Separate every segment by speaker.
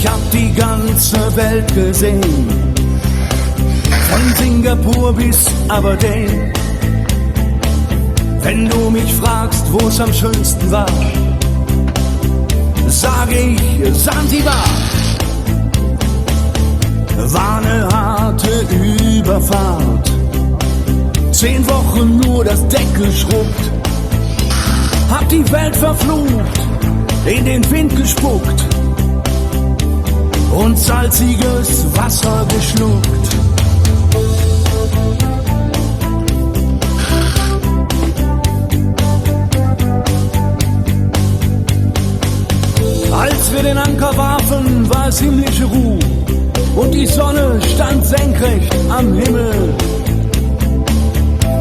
Speaker 1: Ich hab die ganze Welt gesehen, von Singapur bis Aberdeen. Wenn du mich fragst, wo es am schönsten war, sage ich Sansibar. War eine harte Überfahrt, 10 Wochen nur das Deck geschrubbt, hab die Welt verflucht, in den Wind gespuckt und salziges Wasser geschluckt. Als wir den Anker warfen, war es himmlische Ruhe und die Sonne stand senkrecht am Himmel.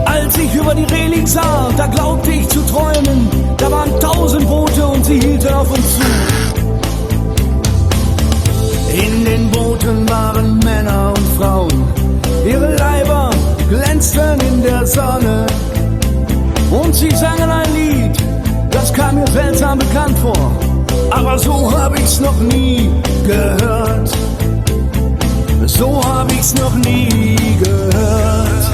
Speaker 1: Als ich über die Reling sah, da glaubte ich zu träumen, da waren 1000 Boote und sie hielten auf uns zu. In den Booten waren Männer und Frauen, ihre Leiber glänzten in der Sonne und sie sangen ein Lied, das kam mir seltsam bekannt vor, aber so hab ich's noch nie gehört. So hab ich's noch nie gehört.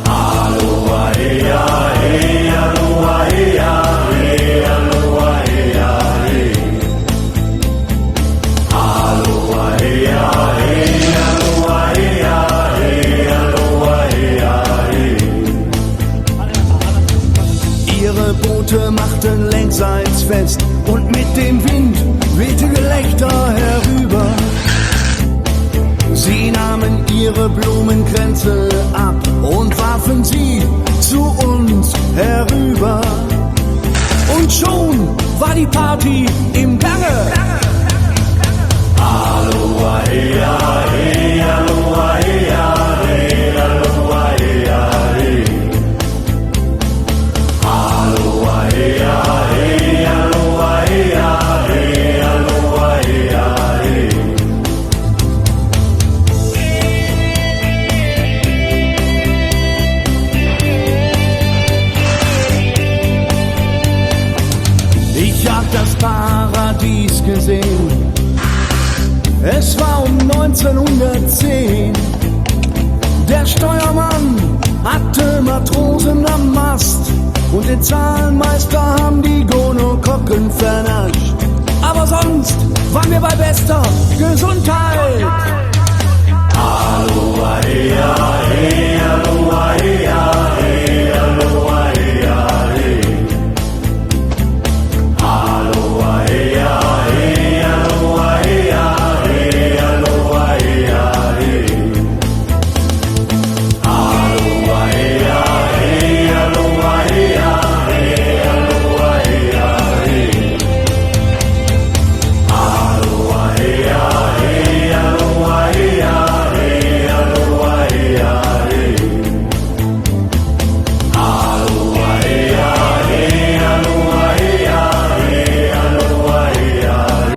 Speaker 2: Aloha, ea, ea, aloha, ea, ea, aloha, ea, ea. Aloha, ea, ea, aloha, ea, ea, aloha, ea, ea.
Speaker 1: Ihre Boote machten längsseits fest und mit dem Wind wehte Gelächter herüber. Sie nahmen ihre Blumenkränze ab und warfen sie zu uns herüber. Und schon war die Party im Gange.
Speaker 2: Aloha, ea, ea, aloha, ea, ea, aloha, ea, ea. Aloha, ea, ea, aloha, ea, ea, aloha, ea, ea.
Speaker 1: Ich hab das Paradies gesehen, es war um 1910. Der Steuermann hatte Matrosen am Mast und den Zahlenmeister haben die Gonokokken vernascht. Aber sonst waren wir bei bester Gesundheit.